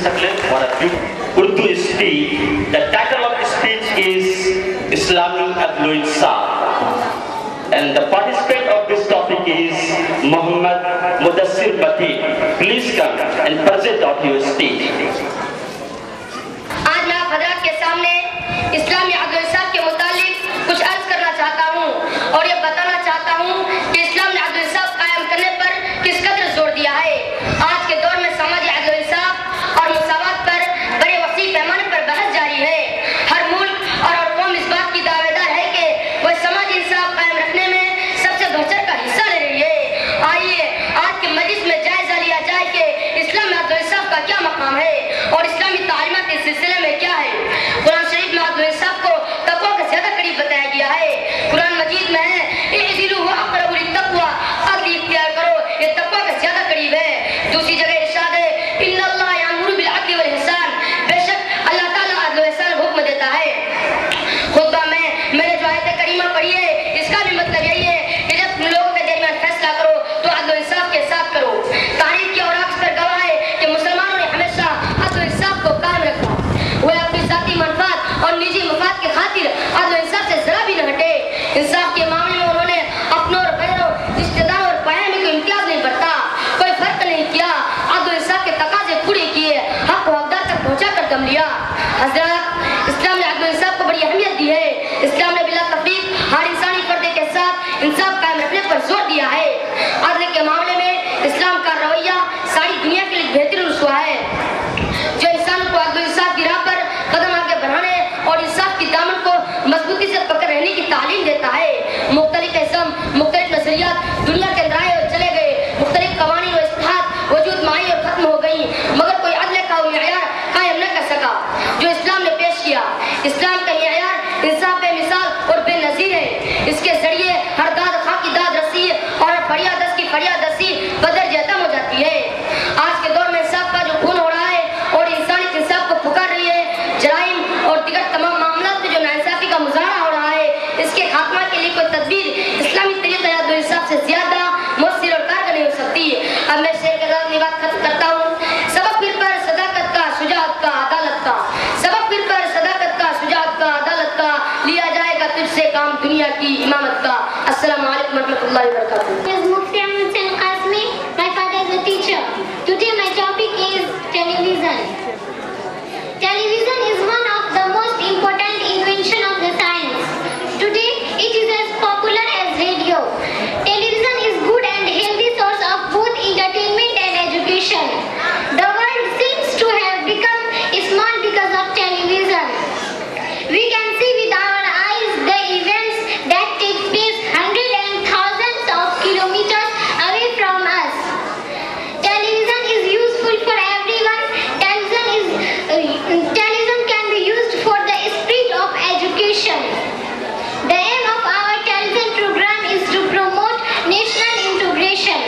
discipline for a Urdu speech. The title of the speech is Islamic Influencer. And the participant of this topic is Muhammad Mudassir Bati. Please come and present of your speech. आज मैं आप हज़रात के सामने इस्लामी अदल-ए-इंसाफ के मुतालिक कुछ अर्ज करना चाहता हूँ और ये बताना चाहता हूँ कि इस्लाम ने अदल-ए-इंसाफ कायम करने पर किस कदर जोर दिया है। आज के दौर में समाजी अदल-ए-इंसाफ और मुसावात पर बड़े वसी पैमाने पर बहस जारी है। हर मुल्क और कौम इस बात की दावेदार है कि वह समाजी इंसाफ कायम रखने में सबसे बढ़-चढ़ कर हिस्सा ले रही है। आइए आज के मजलिस में जायजा लिया जाए कि इस्लाम में अदल-ए-इंसाफ का क्या मकाम है और इस्लामी तालीमात के सिलसिले में क्या है। कुरान शरीफ में अदल-ए-इंसाफ को तक़वा का ज्यादा करीब बताया गया है। कुरान मजीद में है इअदिलू हुवा अक़रबु लित्तक़वा, अदल इख्तियार करो, ये तक़वा का ज्यादा करीब है। दूसरी जगह इरशाद है इन्नल्लाह यअमुरु बिल अदल वल इहसान, बेशक अल्लाह ताला अदल व इहसान हुक्म देता है। खुतबा में मैंने जो आयत करीमा पढ़ी है इसका भी मतलब यही है कि जब लोगों के दरमियान फैसला करो तो अदल व इंसाफ के साथ करो। तारीख की औराक पर गवाह है कि मुसलमानों ने हमेशा अदल व इंसाफ को कायम रखा। वे अपनी जाती मनफात और निजी मफाद के खातिर अदल व इंसाफ से जरा भी न हटे। इंसाफ के मामले में उन्होंने अपनों और गैरों, रिश्तेदारों और पायमे को इम्तियाज नहीं बरता, कोई फर्क नहीं किया। अदल व इंसाफ के तकाजे पूरे किए, हक को हकदार तक पहुंचा कर दम लिया। हजरत, इस्लाम ने अदल व इंसाफ को बड़ी अहमियत दी है। इस्लाम ने बिला तफरीक हर इंसानी पर्दे के साथ इंसाफ कायम रखने पर जोर दिया है। अदल के मामले में इस्लाम का रवैया सारी दुनिया के लिए बेहतरीन उसवा है, जो इंसान को अदल इंसाफ की राह पर कदम आगे बढ़ाने और इंसाफ की दामन को मजबूती से पकड़ रहने की तालीम देता है। मुख्तलिफ किस्म, मुख्तलिफ नजरियात दुनिया के अंदर आए और चले गए, मुख्तलिफ कवानीन और इस्तिहाद वजूद में आई और खत्म हो गई, मगर कोई अदल का मेयार कायम न कर सका जो इस्लाम ने पेश किया। इस्लाम का मेयार इंसाफ बेमिसाल और बेनज़ीर है। इसके जरिए हर दाद खा की दाद रसी और फरियादस की फरियादसी बदर जतम हो जाती है। आज के दौर में इंसाफ का जो खून हो रहा है और इंसानियत इंसाफ को पुकार रही है, जराइम और दिगर तमाम मामलों में जो नाइंसाफी का मुजाहरा हो रहा है, इसके खात्मा के लिए कोई तदबीर इस्लामी तरीक़े अदल इंसाफ से ज्यादा मुअस्सिर और कारगर नहीं हो सकती। अब मैं शेर के साथ बात खत्म करता हूँ। सबक फिर पर सदाकत का, शुजाअत का, अदालत का, सबक फिर पर सदाकत का, शुजाअत का, अदालत का, लिया जाएगा तुझसे काम दुनिया की इमामत का। अस्सलामु अलैकुम रहमतुल्लाहि व बरकातुहू। My father is a teacher. Today my topic is television. Television is one of the most important invention of the science. Today it is as popular as radio. Television is good and healthy source of both entertainment and education. The world seems to have become small because of television. We can see with our eyes the events that take place hundreds and thousands of kilometers away from us. Television is useful for everyone. Television can be used for the spread of education. The aim of our television program is to promote national integration.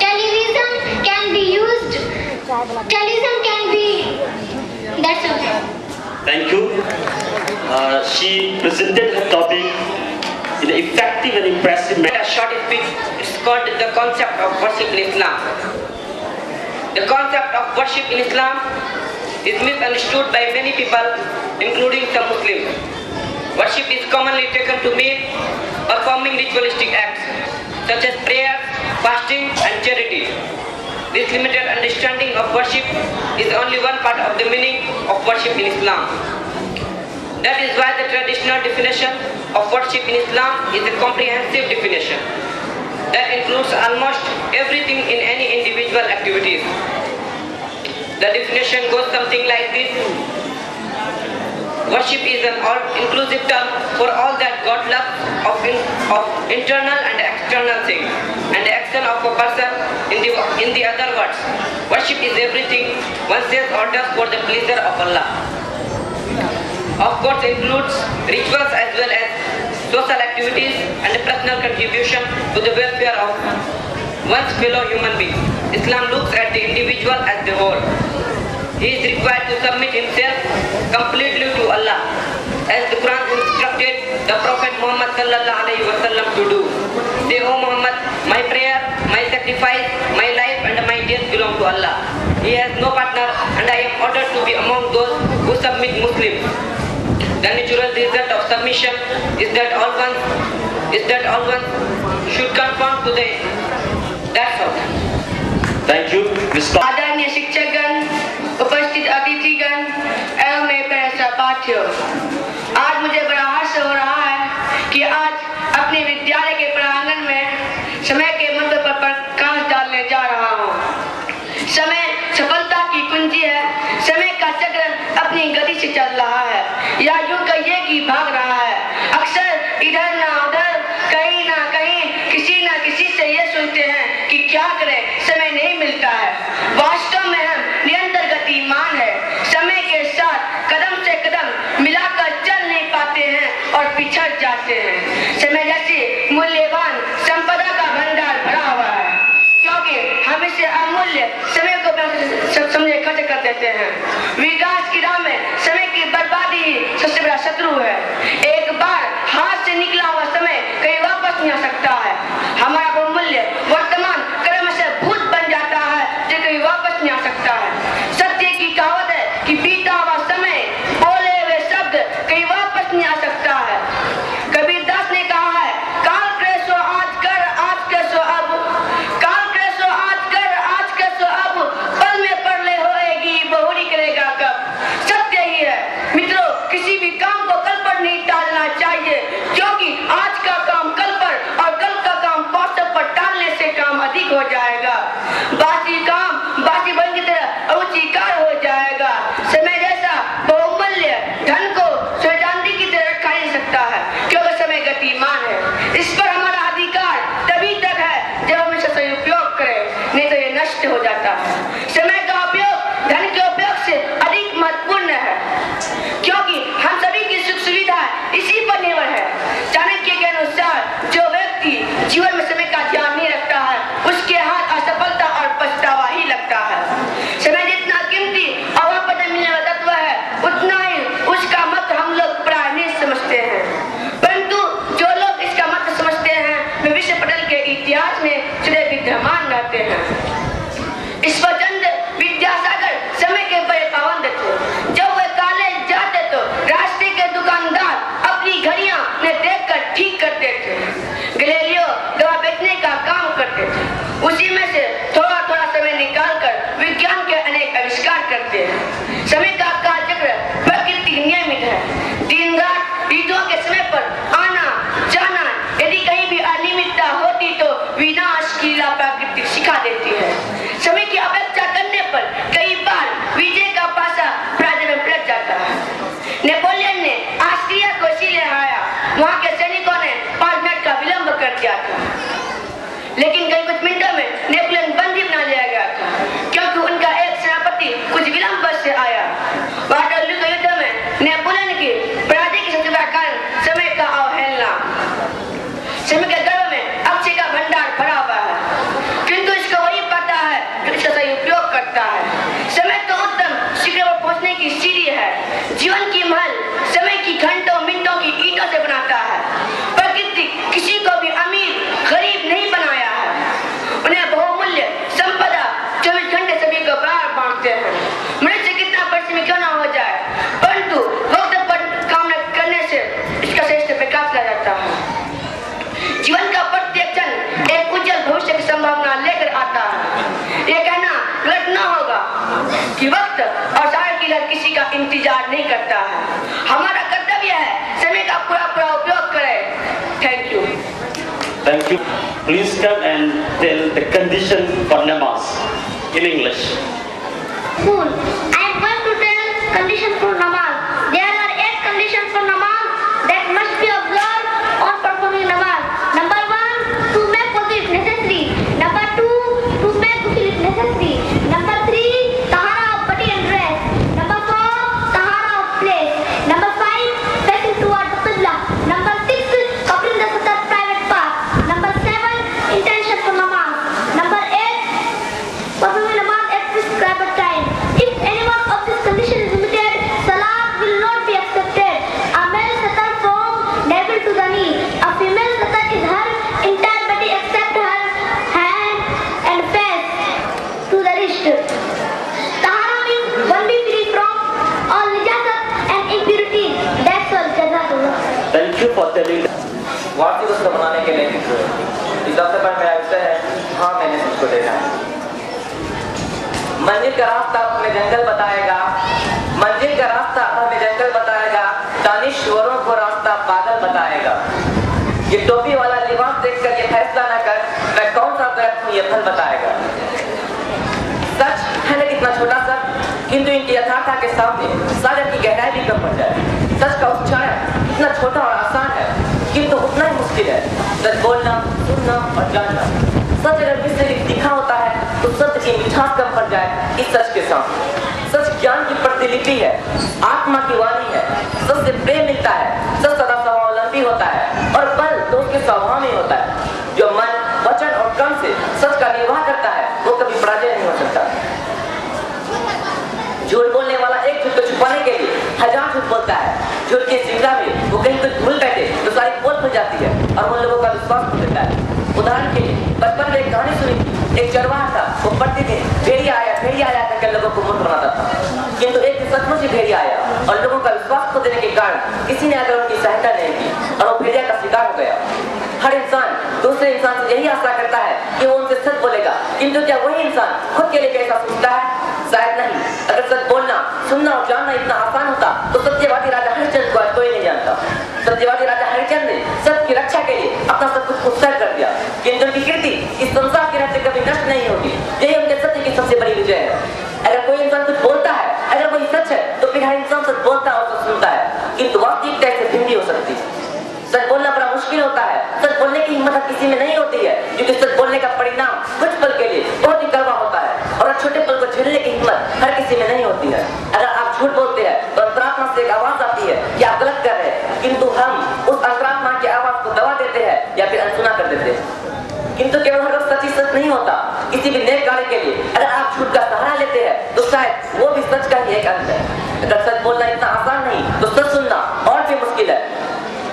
Television can be used. Television can be. That's okay. Thank you. She presented her topic in an effective and impressive manner. A short speech is called the concept of worship in Islam. The concept of worship in Islam is misunderstood by many people, including some Muslims. Worship is commonly taken to mean performing ritualistic acts such as prayer, fasting, and charity. This limited understanding of worship is only one part of the meaning of worship in Islam. That is why the traditional definition of worship in Islam is a comprehensive definition that includes almost everything in any individual activities. The definition goes something like this. Worship is an all-inclusive term for all that God loves of internal and external things and the action of a person. In the other words, worship is everything one says or does for the pleasure of Allah. Of course, includes rituals as well as social activities and personal contribution to the welfare of one's fellow human being. Islam looks at the individual as the whole. He is required to submit himself completely to Allah, as the Quran instructed the Prophet Muhammad sallallahu alaihi wasallam to do. Say, O Muhammad, my prayer, my sacrifice, my life and my death belong to Allah. he has no partner, and I am ordered to be among those who submit Muslims. The natural result of submission is that all one should conform to the. That's all. Thank you, Mr. आदरणीय शिक्षकगण, उपस्थित अतिथिगण एवं मेरे प्यारे सहपाठियों, आज मुझे बड़ा हर्ष हो रहा है कि आज अपने विद्यालय के प्रांगण में समय के मंत्र पर प्रकाश डालने जा रहा हूँ। समय सफलता की कुंजी है। समय का चक्र अपनी गति से चल रहा है, या यूं कहिए कि भाग रहा है। अक्सर इधर ना उधर, कहीं ना कहीं, किसी ना किसी से ये सुनते हैं कि क्या करें, समय नहीं मिलता है। वास्तव में हम निरंतर गतिमान है। समय के साथ कदम से कदम मिलाकर चल नहीं पाते हैं और पिछड़ जाते हैं। समय जैसी मूल्यवान संपदा का भंडार भरा हुआ है, क्योंकि हम इसे अमूल्य समय को समझे खर्च कर देते हैं। विकास की राह में समय की बर्बादी ही सबसे बड़ा शत्रु है। एक बार हाथ से निकला हुआ समय कहीं वापस नहीं आ सकता है। हमारा बहुमूल्य वर्तमान कर्म से भूत बन जाता है जो कहीं वापस नहीं आ सकता है। सत्य की कहावत है कि बीता हुआ समय, बोले हुए शब्द कहीं वापस नहीं आ सकता है। कबीरदास ने कहा है, काल क्रेसो आज कर, आज कैसो अब, काल क्रेसो आज कर, आज कैसो अब, पल में परले होएगी, बहुरी करेगा कब। सत्य ही है मित्रों, किसी भी काम को कल पर नहीं टालना चाहिए, क्योंकि आज का काम कल पर और कल का काम परसों पर टालने से काम अधिक हो जाएगा। बासी काम बासी बन की तरह अरुचिकार हो जाएगा। समय जैसा बहुमूल्य धन को चांदी की तरह रखा नहीं सकता है, क्योंकि समय गतिमान है। इस पर हमारा अधिकार तभी तक है जब हम इसका सही उपयोग करें, नहीं तो ये नष्ट हो जाता है। समय का उपयोग धन के उपयोग से अधिक महत्वपूर्ण है, क्योंकि हम सभी की सुख सुविधा इसी पर निर्भर है। चाणक्य के अनुसार जो व्यक्ति जीवन में समय का ध्यान नहीं रखता है, उसके हाथ असफलता और पछतावा ही लगता है। समय जितना कीमती और वापस मिलने वाला तत्व है, उतना ही उसका महत्व हम लोग प्राय नहीं समझते हैं। परंतु जो लोग इसका महत्व समझते हैं, वे विश्व पटल के इतिहास में चिर विद्यमान रहते हैं। ईश्वरचंद्र विद्यासागर समय के बड़े पाबंद थे। जब वे कॉलेज जाते तो रास्ते के दुकानदार अपनी घड़ियां उन्हें देखकर ठीक करते थे। गैलीलियो दवा बेचने का काम करते थे। उसी में से थोड़ा थोड़ा समय निकालकर विज्ञान के अनेक आविष्कार करते हैं। समय का कालचक्र प्रकृति नियमित है। दिन रात ऋतुओं के समय पर आना जाना, यदि कहीं भी अनियमितता होती तो विनाश की लीला प्रकृति सिखा देती है। समय की अपेक्षा करने पर कई बार विजय का पासा पराजय में पलट जाता है। नेपोलियन ने ऑस्ट्रिया को इसीलिए हराया, वहां के सैनिकों ने 5 मिनट का विलंब कर दिया था। लेकिन कई कुछ मिनटों में नेपोलियन बंदी बना लिया गया था, क्योंकि उनका एक सेनापति कुछ विलंब से आया। वाटरलू के युद्ध में नेपोलियन की पराजय की सबसे बड़ा कारण समय का अवहेलना। समय के गर्भ में अक्षय का भंडार भरा हुआ है, किंतु इसको वही पाता है जो इसका सही उपयोग करता है। समय तो उत्तम शिखर पर पहुंचने की सीढ़ी है। जीवन की महल समय की घंटों मिनटों की ईंटों से बनाता है। प्रकृति किसी को भी अमीर गरीब नहीं बनाया है। उन्हें बहुमूल्य संपदा 24 घंटे सभी को बराबर बांटते हैं। मनुष्य कितना परिश्रमी क्यों ना हो जाए, परंतु वक्त पर काम करने से इसका श्रेष्ठ विकास किया जाता है। जीवन का प्रत्येक क्षण एक उज्जवल भविष्य की संभावना लेकर आता है। ये कहना गलत न होगा कि वक्त और समय की लहर किसी का इंतजार नहीं करता है। हमारा कर्तव्य है समय का पूरा उपयोग करें। Thank you. Thank you. Please come and tell the condition for namaz in English. Cool. I am going to tell conditions for namaz. There are 8 conditions for namaz that must be observed on performing namaz. Number 1, to make wudu if necessary. Number 2, to make ghusl if necessary. Number 3, tahara of body and dress. Number 4, tahara of place. Number 5, facing towards Qibla. Number 6, covering the sunnah private part. Number 7, intention for namaz. Number 8, performing namaz at prescribed time. If वार्षिक उत्सव मनाने के लिए निकले हुए। इस अवसर पर मेरा विषय है हाँ मैंने सबको देखा है। मंजिल का रास्ता हमें जंगल बताएगा, मंजिल का रास्ता हमें जंगल बताएगा, दानिश्वरों को रास्ता पागल बताएगा। ये टोपी वाला लिबास देखकर ये फैसला न कर मैं कौन सा दर्द हूँ ये फल बताएगा। सच है ना कितना छोटा सा, किंतु इनकी यथार्थता के सामने सागर की गहराई भी कम पड़ जाए। सच का उच्चारण इतना छोटा और आसान है किंतु उतना ही मुश्किल है। सच बोलना, सुनना और जानना। सच अगर किसी से दिखा होता है तो सत्य की मिठास कम पड़ जाए इस सच के सामने। सच ज्ञान की प्रतिलिपि है, आत्मा की वाणी है। सच से प्रेम मिलता है, सच सदा स्वावलंबी होता है और बल तो उसके स्वभाव में होता है। जो मन, वचन और कर्म से सच का निर्वाह करता है वो कभी पराजय नहीं हो सकता। झूठ बोलने वाला एक झूठ को छुपाने के लिए हजार झूठ बोलता है। झूठ के श्रृंखला में वो कहीं कुछ भूल बैठे तो सारी पोल खुल जाती है और उन लोगों का विश्वास खो देता है। उदाहरण के लिए बचपन में एक कहानी सुनी थी। एक चरवाहा था, वो प्रतिदिन भेड़िया आया करके लोगों को मूर्ख बनाता था। किंतु एक दिन सचमुच ही भेड़िया आया और लोगों का विश्वास खो देने के कारण किसी ने अगर उनकी सहायता नहीं की और वो भेड़िया का शिकार हो गया। हर इंसान दूसरे इंसान से यही आशा करता है कि वो उनसे सच बोलेगा, किंतु क्या वही इंसान खुद के लिए कैसा सोचता है? शायद नहीं। अगर सच बोलना, सुनना और जानना इतना आसान होता तो सत्यवादी राजा हरिश्चंद्र को आज कोई नहीं जानता। सत्यवादी राजा हरिश्चंद्र ने सत्य की रक्षा के लिए अपना सब कुछ उत्सर्ग कर दिया, किंतु उनकी कीर्ति इस संसार के रहते कभी नष्ट नहीं होगी। यही उनके सत्य की सबसे बड़ी विजय है। अगर कोई इंसान कुछ बोलता है, अगर कोई सच है तो फिर हर इंसान सच बोलता है और सच सुनता है, किंतु वास्तविकता से भिन्न भी हो सकती है। सच बोलना बड़ा मुश्किल होता है। सच बोलने की हिम्मत किसी में नहीं होती है क्योंकि सच बोलने का परिणाम कुछ पल के लिए बहुत ही कड़वा होता है और छोटे पल को झेलने की हिम्मत हर किसी में नहीं होती है। अगर आप झूठ बोलते हैं तो अंतरात्मा से एक आवाज आती है कि आप गलत कर रहे हैं, किंतु हम उस अंतरात्मा की आवाज को दबा देते हैं या फिर अनसुना कर देते हैं। किंतु केवल हर वक्त सच ही सच नहीं होता। किसी भी नेक कार्य के लिए अगर आप झूठ का सहारा लेते हैं तो शायद वो भी सच का ही एक अंत है। अगर सच बोलना इतना आसान नहीं तो सच सुनना और भी मुश्किल है।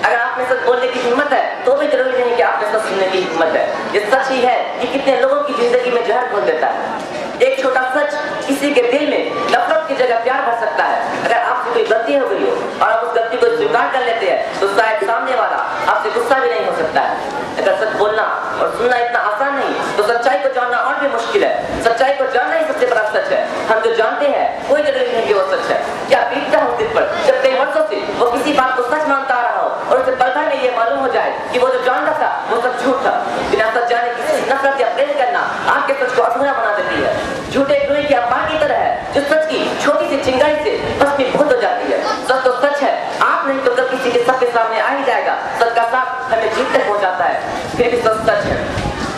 अगर आप में सच बोलने की हिम्मत है तो भी जरूरी नहीं कि आप में सच सुनने की हिम्मत है। ये सच ही है कि कितने लोगों की जिंदगी में जहर घोल देता है। एक छोटा सच किसी के दिल में नफरत की जगह प्यार भर सकता है। अगर आपसे कोई गलती हो गई हो और आप उस गलती को स्वीकार कर लेते हैं तो शायद सामने वाला आपसे गुस्सा भी नहीं हो सकता है। अगर सच बोलना और सुनना इतना आसान नहीं तो सच्चाई को जानना और भी मुश्किल है। सच्चाई को जानना ही सबसे बड़ा सच है। हम जो जानते हैं कोई जरूरी नहीं कि वो सच है। क्या बीतता है उस दिन पर जब कई वर्षों से वो किसी बात को सच मानता आ रहा हो और उसे पल भर में ये मालूम हो जाए कि वो जो जानता था वो सब झूठ था। बिना सच जाने किसी से नफरत या प्रेम करना आपके सच को अधूरा बना देती है। झूठे रुई की अम्बार की तरह है जो सच की छोटी सी चिंगारी से भस्मीभूत हो जाती है। सच तो सच है, आप नहीं तो कल किसी के सबके सामने आ ही जाएगा। सच का साथ हमें जीत तक पहुंचाता है, फिर भी सच सच है।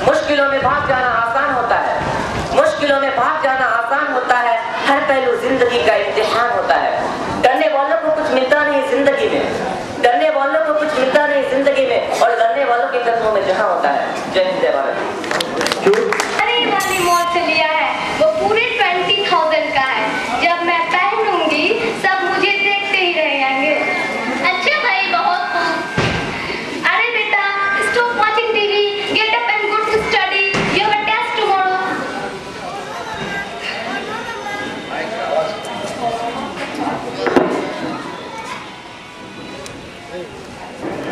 मुश्किलों में भाग जाना आसान होता है, मुश्किलों में भाग जाना आसान होता है। हर पहलू जिंदगी का इम्तिहान होता है। डरने वालों को कुछ मिलता नहीं जिंदगी में, डरने वालों को कुछ मिलता नहीं जिंदगी में और डरने वालों के कदमों में जहां होता है। जय हिंद, जय भारत। अरे वाली मॉल से लिया है, वो पूरे 20,000 का है। जब मैं पहनूंगी सब मुझे देखते ही रह जाएंगे। अच्छा भाई, बहुत खूब। अरे बेटा, stop watching TV, get up and go to study. You have a test tomorrow.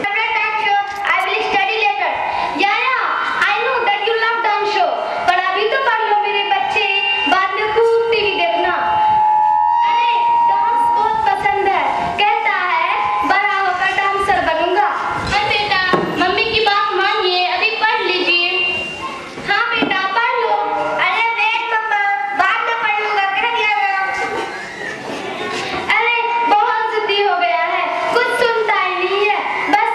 Favorite dance show, I will study later. Yeah, I know that you love dance show. पर अभी तो पढ़ लो मेरे बच्चे, बाद में खूब टीवी देखना। अरे डांस बहुत पसंद है, कहता है बड़ा होकर डांसर बनूंगा। हाँ बेटा, मम्मी की बात मानिए, अभी पढ़ लीजिए। हाँ बेटा पढ़ लो। अरे वेट मम्मा, बाद में पढ़ लूंगा, कह दिया ना। अरे बहुत जिद्दी हो गया है, कुछ सुनता ही नहीं है, बस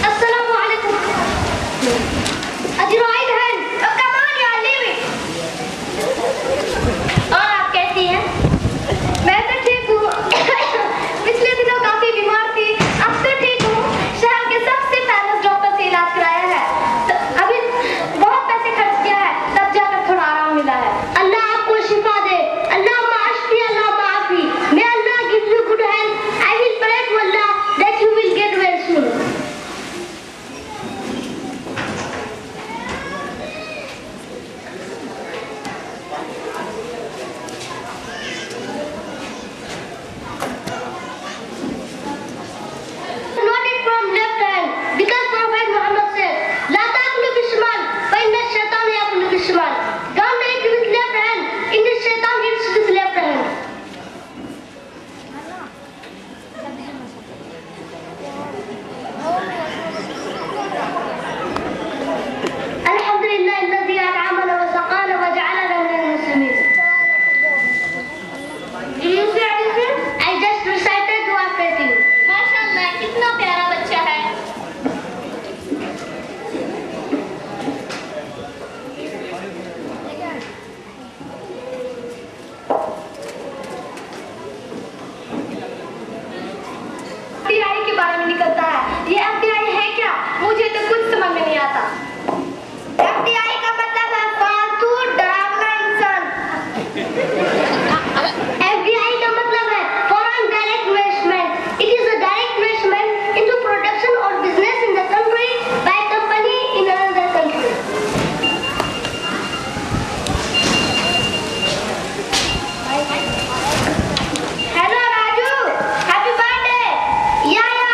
Assalamu alaikum. Ajroid hand. Oh, come on, yaar, leave it. और आप कैसी हैं? मैं तो ठीक हूँ। पिछले दिनों काफी बीमार थी, अब तो ठीक हूँ। शहर के सबसे फेमस डॉक्टर से इलाज कराया है। तो अभी बहुत पैसे खर्च किया है, तब जाकर थोड़ा आराम मिला है। अल्लाह आपको शिफा दे। अल्लाह माफी, अल्लाह माफी। May Allah give you good health. I will pray to Allah that you will get well soon. Noted from left hand because Prophet Muhammad said, "La ta'kulu bishmal, fa inna ash-shaytana ya'kulu bishmal." Don't eat with left hand. Inna ash-shaytan eats with left hand. Alhamdulillah alladhi at'amana wa saqana wa ja'alana min al-muslimin. Did you say anything? I just recited dua praising. माशाअल्लाह, कितना प्यारा बच्चा है। FBI के बारे में निकलता है। ये FBI है क्या? मुझे तो कुछ समझ में नहीं आता। FBI का मतलब है फालतू डरावना इंसान। FDI का मतलब है Foreign Direct Investment. It is a direct investment into production or business in the country by a company in another country. Hello Raju, happy birthday. Yeah,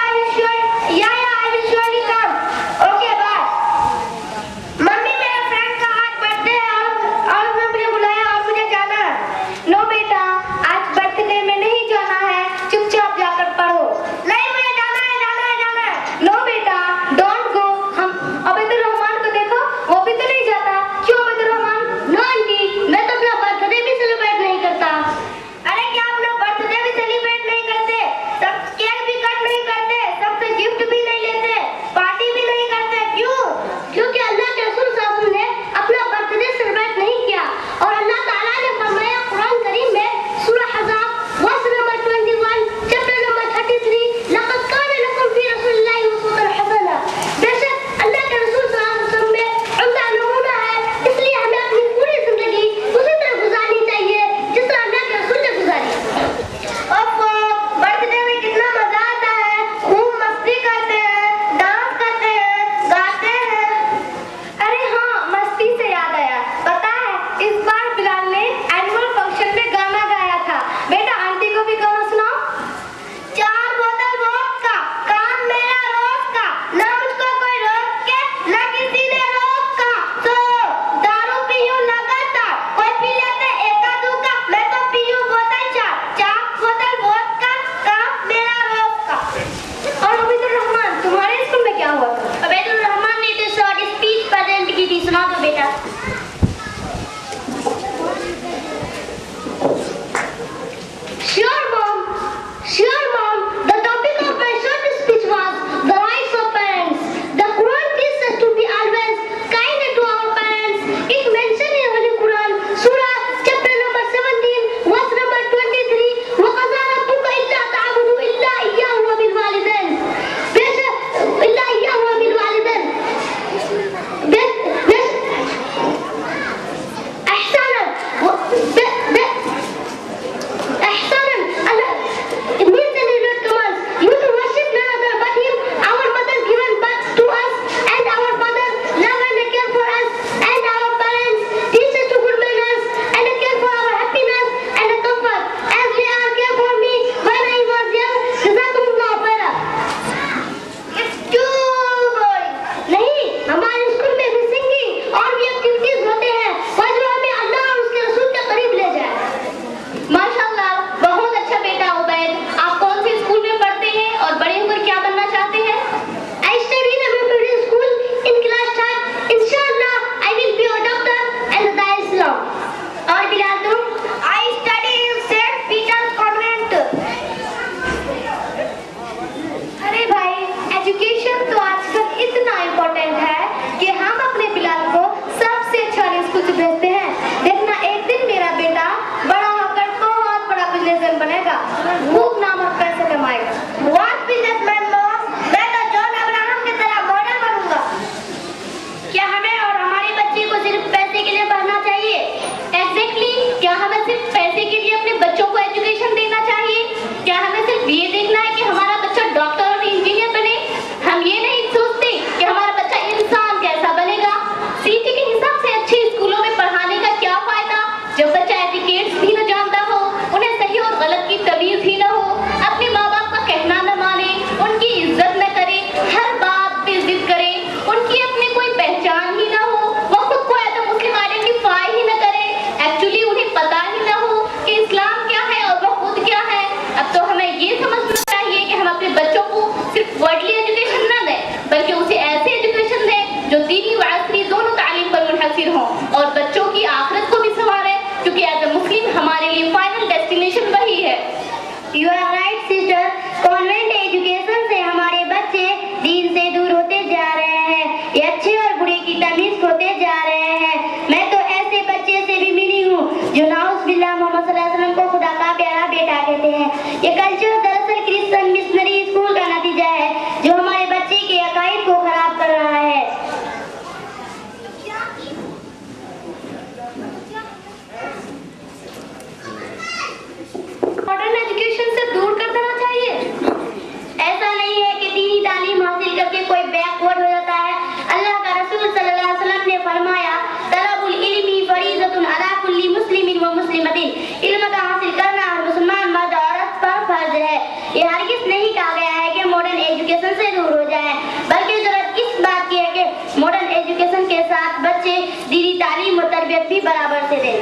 तरबियत भी बराबर से दें।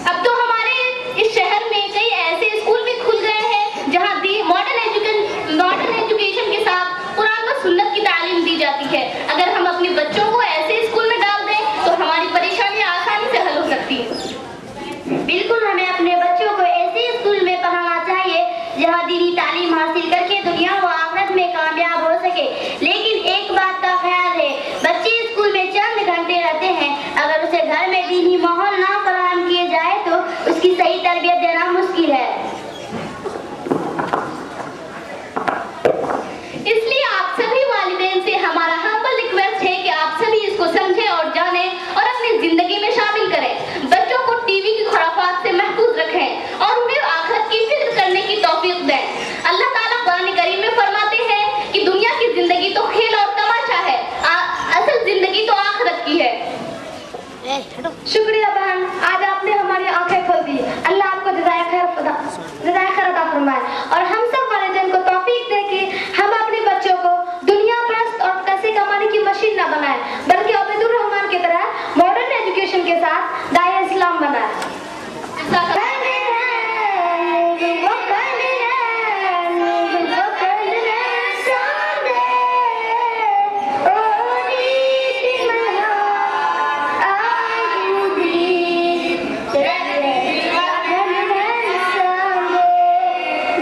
अब तो हमारे इस शहर में कई ऐसे स्कूल भी खुल गए हैं जहां मॉडर्न एजुकेशन के साथ कुरान व सुन्नत की तालीम दी जाती है। अगर हम अपने बच्चों को ऐसे स्कूल में डाल दें तो हमारी परेशानियां आसानी से हल हो सकती हैं। बिल्कुल, हमें अपने बच्चों को ऐसे स्कूल में पढ़ाना चाहिए जहां दीनी तालीम हासिल करके दुनिया व आखिरत में कामयाब हो सके। लेकिन एक बात का ख्याल है, बच्चे स्कूल में चंद घंटे रहते हैं, अगर उसे घर में दीनी माहौल ना फराहम किए जाए तो उसकी सही तरबियत देना मुश्किल है। इसलिए आप सभी वालिदैन से हमारा हम्बल रिक्वेस्ट है कि आप सभी इसको समझें और जानें और अपनी जिंदगी में शामिल करें। बच्चों को टीवी की खुराफात से महफूज रखें और उन्हें आखिरत की फिक्र करने की तौफीक दें। अल्लाह ताला कुरान करीम में फरमाते हैं कि दुनिया की जिंदगी तो खेल और तमाशा है, असल जिंदगी तो आखिरत की है। शुक्रिया बहन, आज आपने हमारी आंखें खोल दी। अल्लाह आपको जज़ाए खैर अता फरमाए और हम सब वालिदैन को तौफीक दे कि हम अपने बच्चों को दुनिया परस्त और पैसे कमाने की मशीन न बनाएं, बल्कि अबीदुर रहमान की तरह मॉडर्न एजुकेशन के साथ दाए इस्लाम बनाएं।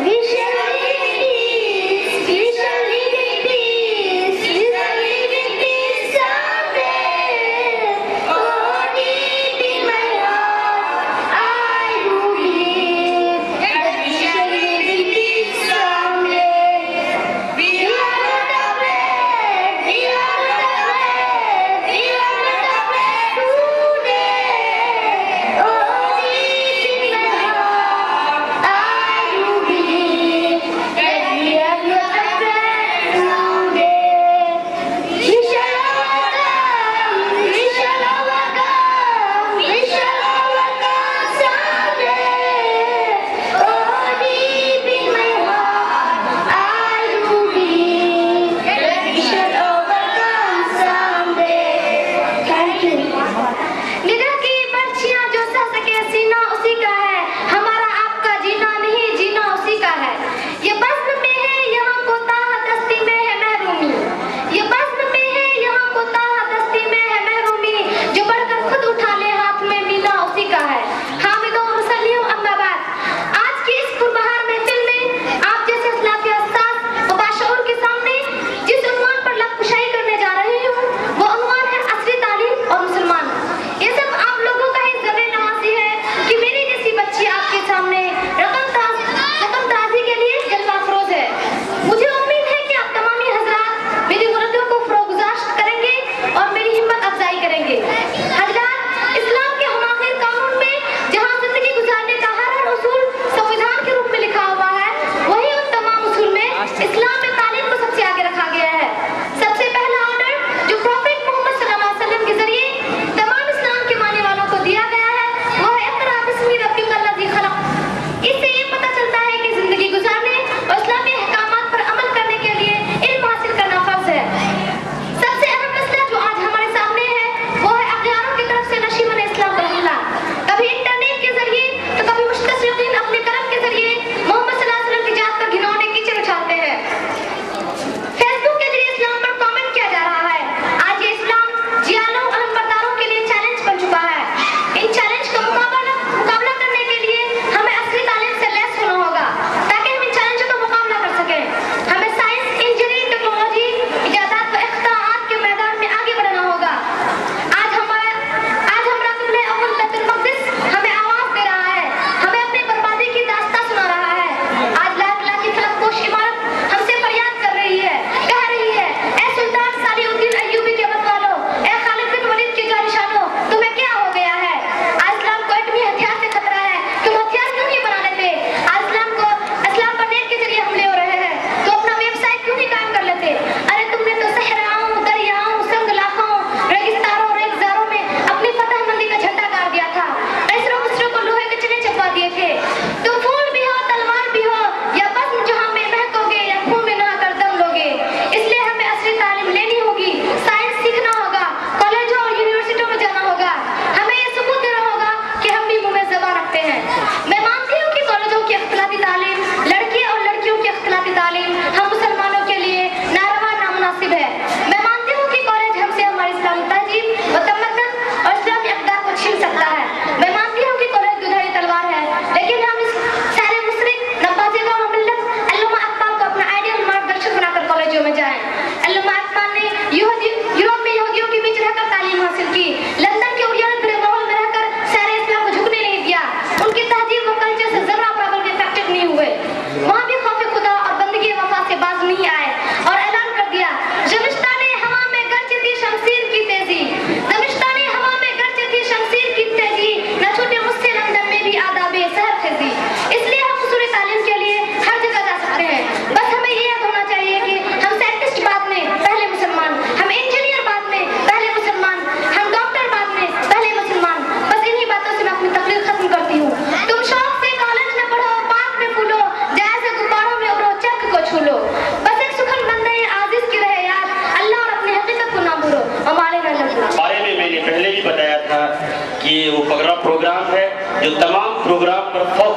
We shall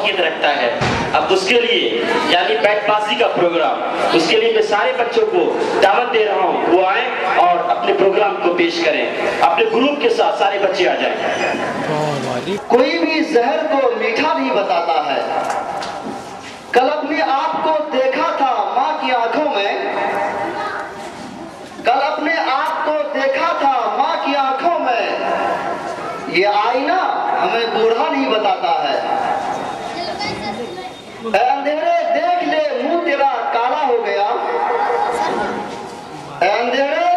शौकियत रखता है। अब उसके लिए यानी बैटबाजी का प्रोग्राम, उसके लिए मैं सारे बच्चों को दावत दे रहा हूँ, वो आए और अपने प्रोग्राम को पेश करें। अपने ग्रुप के साथ सारे बच्चे आ जाएं। कोई भी जहर को मीठा नहीं बताता है। कल अपने आप को देखा था माँ की आंखों में, कल अपने आप को देखा था माँ की आंखों में। ये आईना हमें बूढ़ा नहीं बताता है। ऐ अंधेरे देख ले मुंह तेरा काला हो गया, ऐ अंधेरे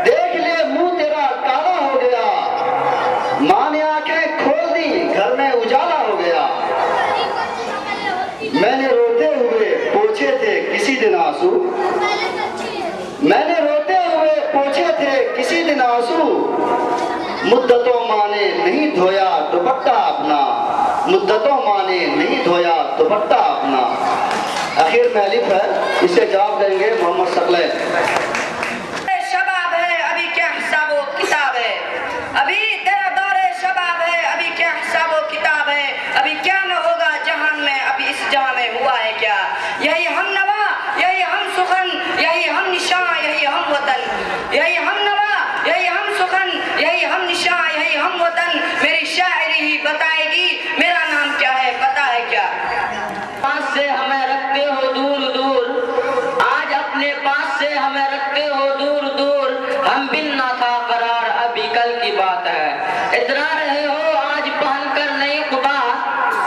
देख ले मुंह तेरा काला हो गया। माँ ने आंखें खोल दी घर में उजाला हो गया। मैंने रोते हुए पोंछे थे किसी दिन आंसू, मैंने रोते हुए पोंछे थे किसी दिन आंसू। मुद्दतों माँ ने नहीं धोया दुपट्टा अपना, मुद्दतों माँ ने नहीं धोया दुपट्टा अपना। आखिर में अलिफ है, इसे जवाब देंगे मोहम्मद सकलैन। शबाब है अभी क्या हिसाबो किताब है, अभी तेरा दौरे शबाब है अभी क्या हिसाबो किताब है। अभी क्या न होगा जहान में, अभी इस जहां में हुआ है क्या। यही हम नवा यही हम सुखन, यही हम निशां यही हम वतन, यही हम नवा यही हम सुखन, यही हम निशां यही हम वतन। मेरी शायरी ही बताएगी मेरा नाम क्या है पता है क्या। पास से हमें रखते हो दूर दूर, आज अपने पास से हमें रखते हो दूर दूर। हम बिन ना था करार अभी कल की बात है। इतरा रहे हो आज पहन कर नई कुबा,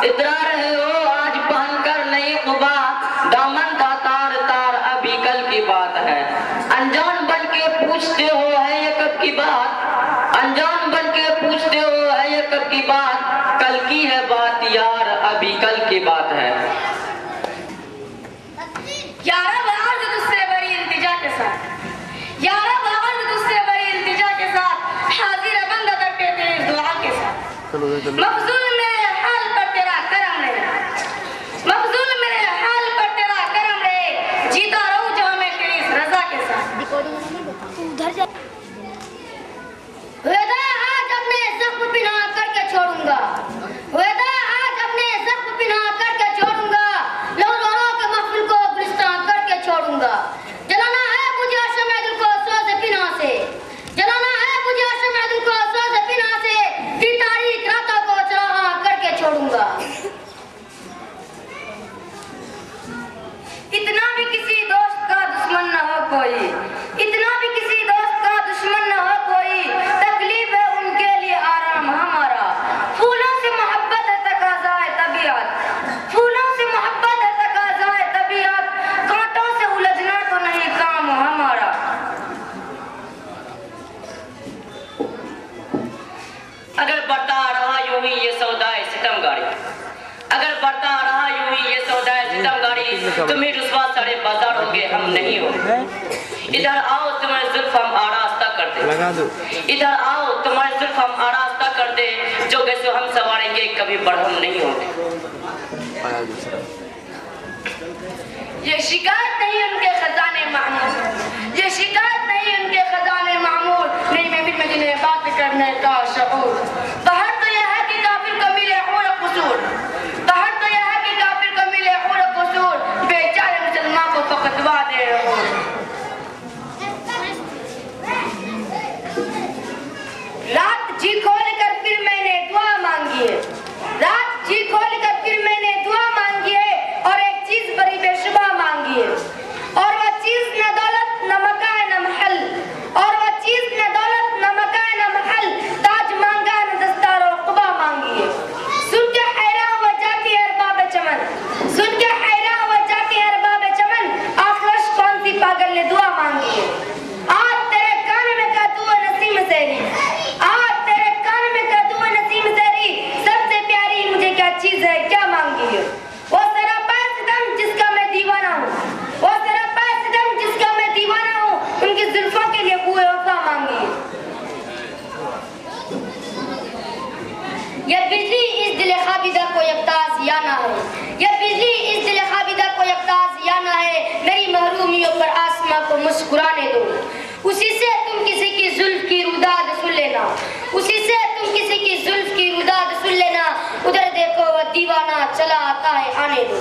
इतरा रहे हो आज पहन कर नई कुबा। दामन था तार तार अभी कल की बात है। अनजान बन के पूछते हो है ये कब की बात, अनजान बन के पूछते हो है ये कब की बात। कल की है बात यार अभी कल की बात है। यारा बाहर जो तुझसे बड़ी इल्तिजा के साथ, यारा बाहर जो तुझसे बड़ी इल्तिजा के साथ, हाजिर है बंदा करते तेरी दुआ के साथ। मफजूल मेरे हाल पर तेरा करम रहे, मफजूल मेरे हाल पर तेरा करम रहे। जीता रहूं जहां मैं तेरी इस रजा के साथ। वेदा आज अपने जख्म पिना करके छोड़ूंगा, वेदा आज अपने जख्म पिना करके छोड़ूंगा। लौरों के महफिल को गुलिस्तान करके छोड़ूंगा। जलाना है मुझे आशम दिल को सोज़े पिना से, जलाना है मुझे आशम दिल को सोज़े पिना से। तेरी तारीख रातों को चरागा करके छोड़ूंगा। इतना भी किसी दोस्त का दुश्मन न हो कोई, इतना भी किसी दोस्त का दुश्मन न हो कोई। तकलीफ है उनके लिए आराम हमारा। फूलों से मोहब्बत है तकाज़ा है तबीयत, फूलों से मोहब्बत है तकाज़ा है तबीयत। कांटों से उलझना तो नहीं काम हमारा। अगर बढ़ता रहा यूं ही ये सौदाए सितमगारी, अगर बढ़ता रहा यूं ही ये सौदाए सितमगारी। तुम्हें रुस्वा सारे बाजार होंगे हम नहीं होंगे। इधर आओ तुम्हारे जुल्फ हम आरास्ता कर दे, इधर आओ तुम्हारे जुल्फ हम आरास्ता कर दे। जो गैसो हम सवारेंगे कभी बढ़म नहीं होंगे। ये शिकायत नहीं उनके खजाने मामूल, ये शिकायत नहीं उनके खजाने मामूल। नहीं महफिल में जिन्हें बात करने का शऊर। बाहर तो यह है कि काफिर को मिले और कसूर, बाहर तो यह है कि काफिर को मिले और कसूर। बेचारे मुसलमान को फकतवा दे रहे हो। रात जी खोल कर फिर मैंने दुआ मांगी है, रात जी खोल कर फिर मैंने दुआ मांगी है। और एक चीज बड़ी बेशुबा मांगी है, और वह चीज न दौलत न मकान न महल, और वह चीज न दौलत न मकान न महल। ताज मांगा न दस्तार और कुबा मांगी है। सुन के हैरान हो जाती है अरबाब चमन, सुन के हैरान हो जाती है अरबाब चमन। आखिरश कौन सी पागल ने दुआ मांगी है। आज तेरे कान में का दुआ नसीम सेरी, आज तेरे कान में का दुआ नसीम सेरी। सबसे प्यारी मुझे क्या चीज है क्या मांगी है। वो सरापा सितम जिसका मैं दीवाना हूँ, वो सरापा सितम जिसका मैं दीवाना हूँ। उनकी जुल्फों के लिए बुए वफा मांगी है। यह बिजली इस दिल खाबिदा को यकताज या ना है, यह बिजली इस दिल खाबिदा को यकताज या ना है। मेरी महरूमियों पर आसमां को मुस्कुराने दो, उसी से तुम किसी की जुल्फ की रुदाद सुन लेना। उसी से तुम किसी की जुल्फ की रुदाद सुन लेना, उधर देखो वह दीवाना चला आता है, आने दो।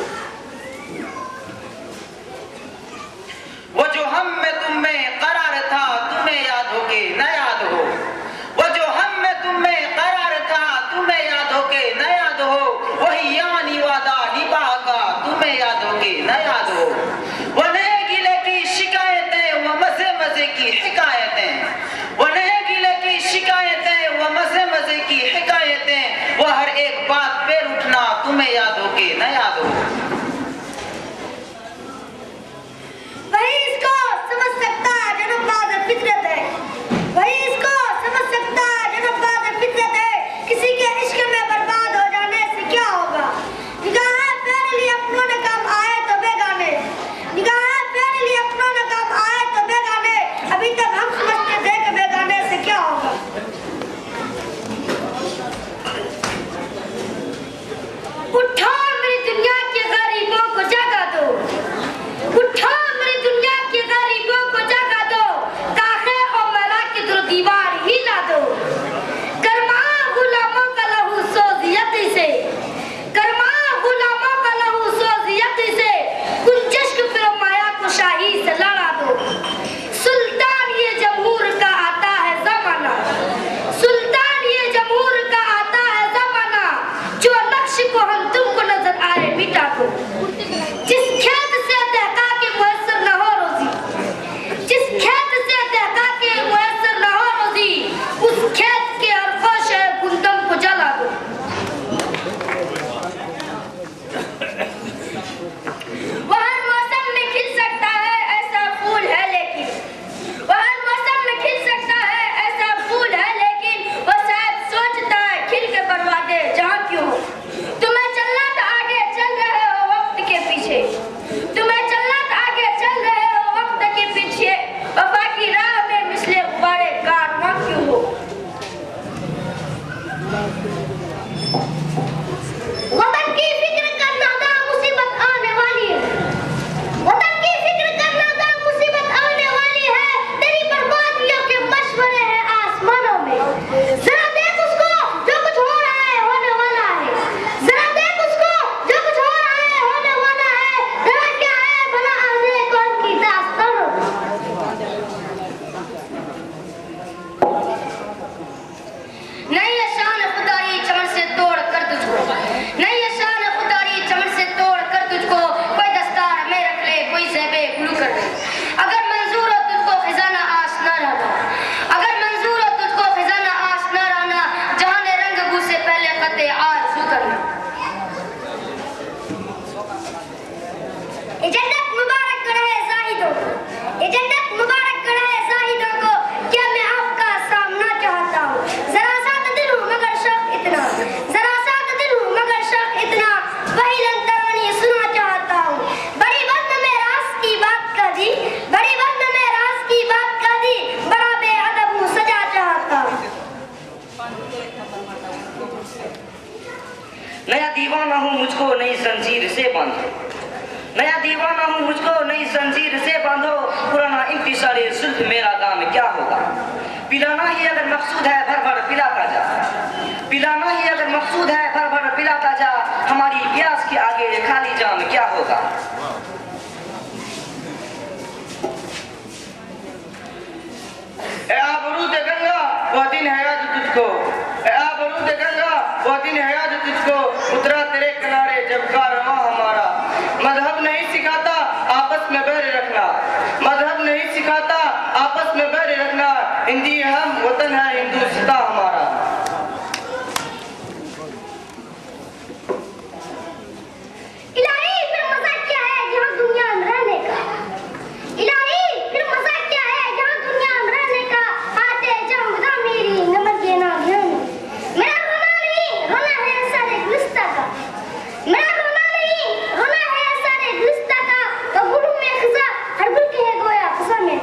वो जो हम में तुम में करार था, तुम्हें याद हो के न याद हो। वो जो हम में तुम में करार था, तुम्हें याद हो के न याद हो। वही यानी वादा निभागा, तुम्हें याद हो के न याद हो। वो नए गिले की शिकायतें, वो मजे मजे की हिकायतें। वो नए गिले की शिकायतें, वो मजे मजे की हिकायतें। वो हर एक बात पे उठना, तुम्हें याद हो के न याद हो। वही इसको समझ सकता है जनबाद फितरत है, वही इसको समझ सकता है जनबाद फितरत है। किसी के इश्क में बर्बाद हो जाने से क्या होगा। निगाहें फेर ली अपनों ने काम आए तो बेगाने, निगाहें फेर ली अपनों ने काम आए तो बेगाने। अभी तक हम समझते थे कि बेगाने से क्या होगा। उठा मेरी दुनिया के गरीबों को जगा दो, उठा मेरी दुनिया के गरीबों को जगा दो। काहे और मला की दो दीवार हिला दो। गरमा गुलामों का लहू सोजियती से, गरमा गुलामों का लहू सोजियती से। कुंजश को फिर माया को शाही से लड़ा दो। सुल्तान ये जमहूर का आता है जमाना, सुल्तान ये जमहूर का आता है जमाना। जो नक्श को हम तुमको नजर आए मिटा दो। जिस खेत से दहका के मुयस्सर न हो रोजी, जिस खेत से दहका के मुयस्सर न हो रोजी, उस खेत के अरफश गुंदम को जला दो। वह हर मौसम में खिल सकता है ऐसा फूल है, लेकिन वह हर मौसम में खिल सकता है ऐसा फूल है, लेकिन वह शायद सोचता है खिल के बर्बादे जहाँ क्यों हो। तुम्हें चलना था आगे चल रहे हो वक्त के पीछे, तुम्हें चलना था आगे चल रहे हो वक्त के पीछे। वफा की राह में मिसले गुब्बारे कारवां क्यों हो। वतन की फिक्र करना था मुसीबत आने वाली है, वतन की फिक्र करना था मुसीबत आने वाली है। तेरी बर्बादियों के मशवरे हैं आसमानों में। जरा देख उसको जो कुछ हो रहा है होने वाला है, जरा देख उसको जो कुछ हो रहा है होने वाला है। जरा क्या है भला आने कौन की दास्तानों में। नहीं है शान खुदारी चमन से तोड़ कर तुझको, नहीं है शान खुदारी चमन से तोड़ कर तुझको। कोई दस्तार में रख ले, कोई ज़ेबे गुलू कर ले। अगर मंजूर हो तुझको खजाना आस न रहना, अगर मंजूर हो तुझको खजाना आस न रहना। जहां ने रंग बू से पहले खते आरज़ू करना। ये जन्नत मुबारक रहे जाहिदों को, ये जन्नत मुबारक रहे जाहिदों को। क्या मैं आपका सामना चाहता हूँ। जरा सा दिल हूँ मगर शौक इतना, जरा सा दिल हूँ मगर शौक इतना। वही लंतरानी सुना चाहता हूँ। बड़ी वक्त में राज की बात कर दी, बड़ी वक्त में राज की बात कर दी। बड़ा बेअदब हूँ सजा चाहता हूँ। नया दीवाना हूँ मुझको नई जंजीर से बांधो, नया दीवाना हूँ मुझको नई जंजीर से बांधो। पुराना इंतशारे जुल्फ मेरा दाम क्या होगा। पिलाना ही अगर मकसूद है भर भर पिलाता जा, पिलाना ही अगर मकसूद है भर भर पिलाता जा। हमारी प्यास के आगे खाली जाम क्या होगा। ए आबरूद गंगा वो दिन है याद तुझको, ए आबरूद गंगा वो दिन है याद तुझको। उतरा तेरे किनारे जब कारवां हमारा। मजहब नहीं सिखाता आपस में बैर रखना, मजहब नहीं सिखाता आपस में बैर रखना। हिंदी हम वतन है हिंदुस्तान हमारा। इलाही फिर मजा क्या है जहाँ दुनिया में रहने का। इलाही फिर मजा क्या है जहाँ दुनिया में रहने का। आते जमदा मेरी नमक देना ध्यान। मेरा रोना नहीं रोना है सारे गुलिस्ता का, मेरा रोना नहीं रोना है सारे गुलिस्ता का। तो गुरु में खिसा हर गुल के है गोया खिसा में।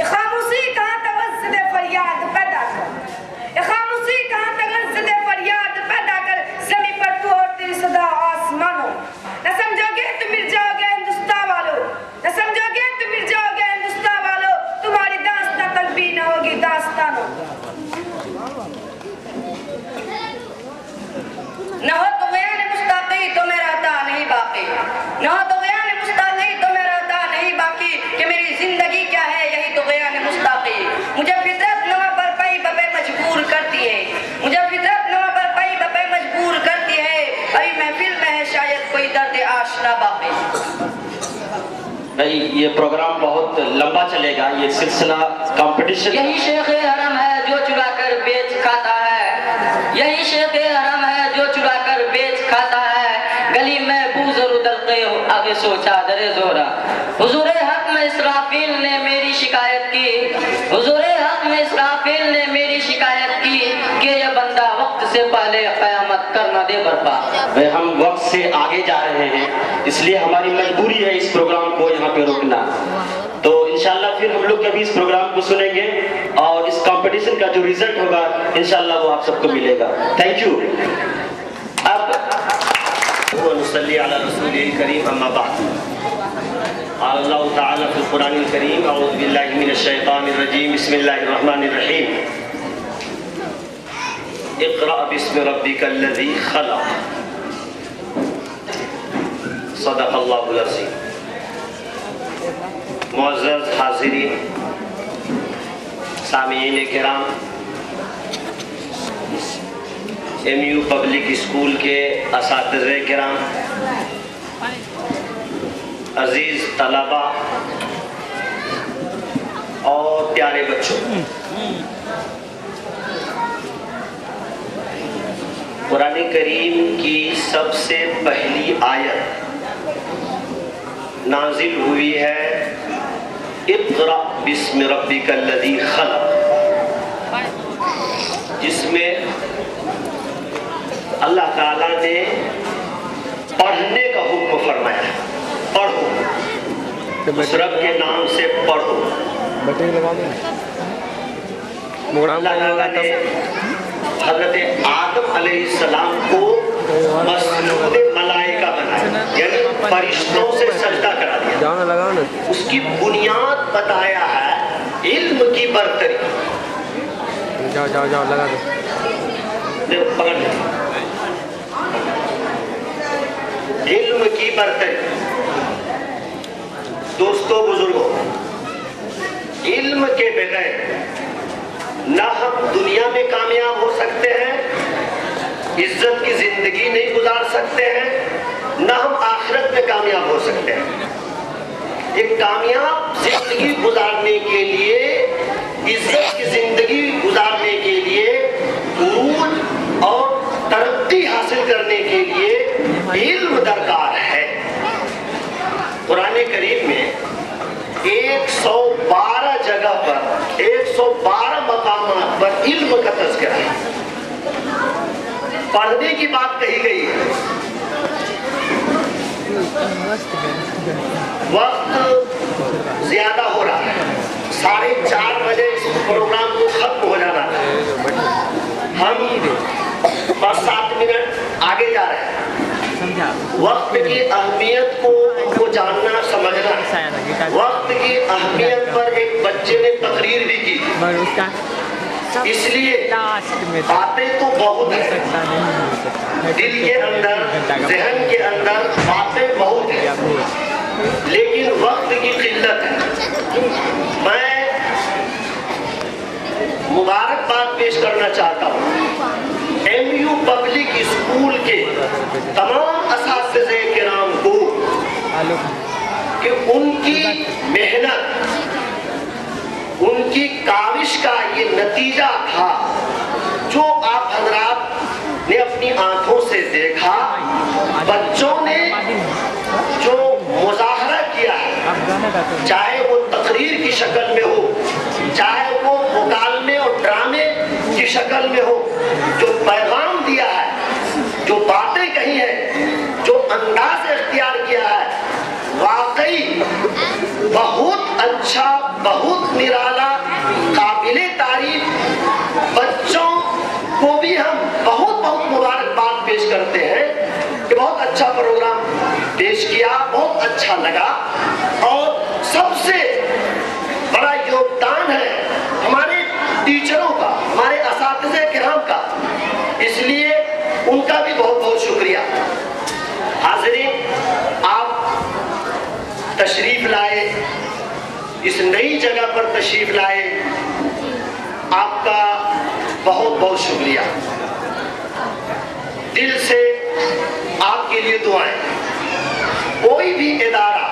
खामोशी कहाँ तवज्जो ना तो गयान मुस्ताकी तो मैं रहता नहीं बाकी कि मेरी जिंदगी क्या है यही तो गयान मुस्ताकी। मुझे फितरत नवा पर पाई बपे मजबूर करती है, मुझे फितरत नवा पर पाई बपे मजबूर करती है। अभी महफिल में है शायद कोई दर्द आशना बाकी। भाई ये प्रोग्राम बहुत लंबा चलेगा, ये सिलसिला कंपटीशन। यही शेख हरम है जो चुरा कर बेच खाता है, यही शेख हरम है जो चुरा कर बेच खाता है। गली में बूजर उदलते आगे सोचा दरे जोरा। हुजूरे हक में इसराफील ने मेरी शिकायत की, हुजूरे हक में इसराफील ने मेरी शिकायत की कि ये बंदा वक्त से पहले कयामत कर न दे बर्पा। भाई हम वक्त से आगे जा रहे हैं, इसलिए हमारी मजबूरी है इस प्रोग्राम को यहाँ पे रोकना। तो इंशाल्लाह फिर हम लोग कभी इस प्रोग्राम को सुनेंगे और इस कंपटीशन का जो रिजल्ट होगा इंशाल्लाह वो आप सबको मिलेगा। Thank you. अब नसल्ली अला रसूलिल करीम अम्मा बाद। अल्लाह ताला फिल कुरानिल करीम अऊज़ु बिल्लाहि मिनश शैतानिर रजीम बिस्मिल्लाहिर रहमानिर रहीम। इक़रा बिस्मि रब्बिकल लज़ी खलक़। सदक़ल्लाहुल अज़ीम। मुअज़्ज़ज़ हाज़िरीन, सामीईन किराम, MU पब्लिक स्कूल के असातिज़े किराम, अजीज तलबा और प्यारे बच्चों, कुरान करीम की सबसे पहली आयत नाजिल हुई है इक़रा बिस्मि रब्बिकल लज़ी खलक़, जिसमें अल्लाह ताला ने पढ़ने का हुक्म फरमाया है। पढ़ो, उस रब के नाम से पढ़ो। अल्लाह ताला ने हज़रत आदम अलैहिस्सलाम को मसजूद मलाइका बनाया, यानी फरिश्तों से सजदा करा दिया। उसकी बुनियाद बताया है इल्म की बरतरी। जाओ लगा दो। पकड़ ले। इल्म की बरतरी। दोस्तों बुजुर्गों, इल्म के बगैर ना हम दुनिया में कामयाब हो सकते हैं, इज्जत की जिंदगी नहीं गुजार सकते हैं, ना हम आखिरत में कामयाब हो सकते हैं। एक कामयाब जिंदगी गुजारने के लिए, इज्जत की जिंदगी गुजारने के लिए, उरूज और तरक्की हासिल करने के लिए इल्म दरकार है। कुरान करीम में 112 जगह पर 112 मकामात पर इल्म का तज़किरा है, पढ़ने की बात कही गई है। वक्त ज्यादा हो रहा है, 4:30 बजे इस प्रोग्राम को खत्म हो जाना है। हम बस 7 मिनट आगे जा रहे हैं। वक्त की अहमियत को जानना समझना। वक्त की अहमियत पर एक बच्चे ने तकरीर भी की, इसलिए बातें तो बहुत है, दिल के अंदर, जहन के अंदर बातें बहुत है, लेकिन वक्त की किल्लत है। मैं मुबारकबाद पेश करना चाहता हूँ MU पब्लिक स्कूल के तमाम असातिज़े किराम को कि उनकी मेहनत, उनकी काविश का ये नतीजा था जो आप हजरात ने अपनी आंखों से देखा। बच्चों ने जो मुजाहरा किया है, चाहे वो तकरीर की शक्ल में हो, चाहे वो मुकालमे और ड्रामे की शक्ल में हो, जो पैगाम दिया है, जो बातें कही है, जो अंदाज इख्तियार किया है, वाकई बहुत अच्छा, बहुत निराला, काबिले तारीफ। बच्चों को भी हम बहुत बहुत मुबारकबाद पेश करते हैं कि बहुत अच्छा प्रोग्राम पेश किया, बहुत अच्छा लगा। और सबसे बड़ा योगदान है हमारे टीचरों का, हमारे असातिज़े किराम का, इसलिए उनका भी बहुत बहुत शुक्रिया। हाज़रीन, आप जगह पर तशरीफ लाए, आपका बहुत बहुत शुक्रिया। दिल से आपके लिए दुआएं। कोई भी इदारा,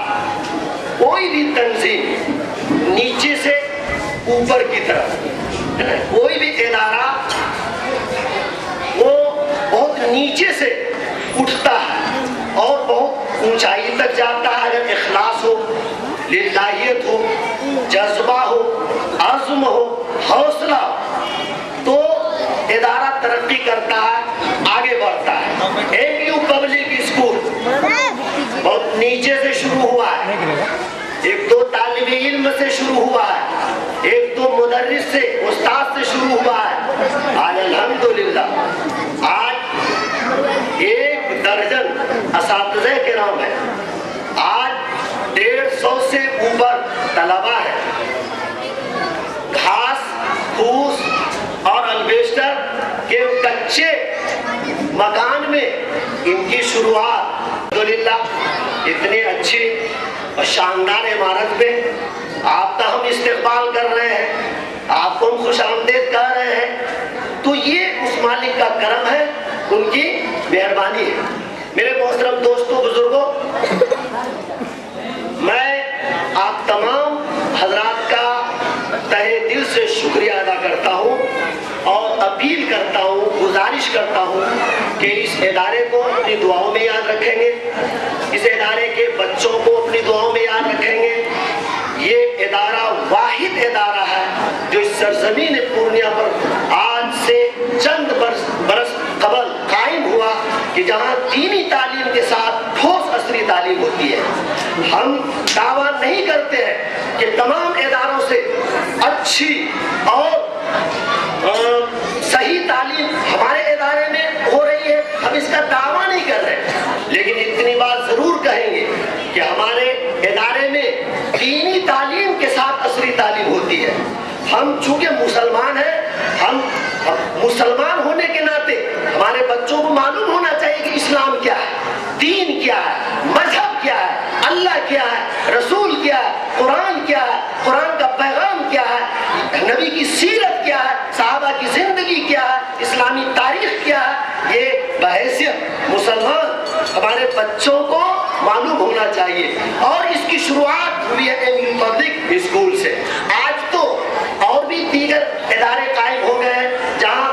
कोई भी तंजीम नीचे से ऊपर की तरफ, कोई भी इदारा वो बहुत नीचे से उठता है और बहुत ऊंचाई तक जाता है। अगर इखलास हो, लिल्लाहियत हो, जज्बा हो, अज़्म हो, हौसला, तो इदारा तरक्की करता है, आगे बढ़ता है। एमयू पब्लिक स्कूल बहुत नीचे से शुरू हुआ है, एक दो तालिबे इल्म से शुरू हुआ है, एक दो मुदर्रिस से, उस्ताद से शुरू हुआ है। आज अल्हम्दुलिल्लाह आज 1 दर्जन असातिज़े किराम है, आज 150 से ऊपर तलबा है। घास फूस और अल्बेस्टर के कच्चे मकान में इनकी शुरुआत, अल्हम्दुलिल्लाह इतनी अच्छी और शानदार इमारत में आपका हम इस्तेकबाल कर रहे हैं, आपको हम खुशामदीद कह रहे हैं, तो ये उस मालिक का करम है, उनकी मेहरबानी है। मेरे मोहतरम दोस्तों, बुजुर्गों, मैं आप तमाम हजरात का तहे दिल से शुक्रिया अदा करता हूँ और अपील करता हूँ, गुजारिश करता हूँ कि इस इदारे को अपनी दुआओं में याद रखेंगे, इस इदारे के बच्चों को अपनी दुआओं में याद रखेंगे। ये इदारा वाहिद इदारा है जो इस सरजमीन पूर्णिया पर आज से चंद बरस कबल कायम हुआ कि जहाँ दीनी तालीम के साथ ठोस असली तालीम होती है। हम दावा नहीं करते हैं कि तमाम इदारों से अच्छी और सही तालीम हमारे इदारे में हो रही है, हम इसका दावा नहीं कर रहे, लेकिन इतनी बात जरूर कहेंगे कि हमारे इदारे में दीनी तालीम के साथ असली तालीम होती है। हम चूंकि मुसलमान हैं, हम मुसलमान होने के नाते हमारे बच्चों को मालूम होना चाहिए कि इस्लाम क्या है, दीन क्या है, मजहब क्या है, अल्लाह क्या है, रसूल क्या है, कुरान क्या है, कुरान का पैगाम क्या है, नबी की सीरत क्या है, सहाबा की जिंदगी क्या है, इस्लामी तारीख क्या है। ये बहैसियत मुसलमान हमारे बच्चों को मालूम होना चाहिए और इसकी शुरुआत हुई है एमयू पब्लिक स्कूल से। आज तो और भी दीगर इदारे कायम हो गए हैं जहाँ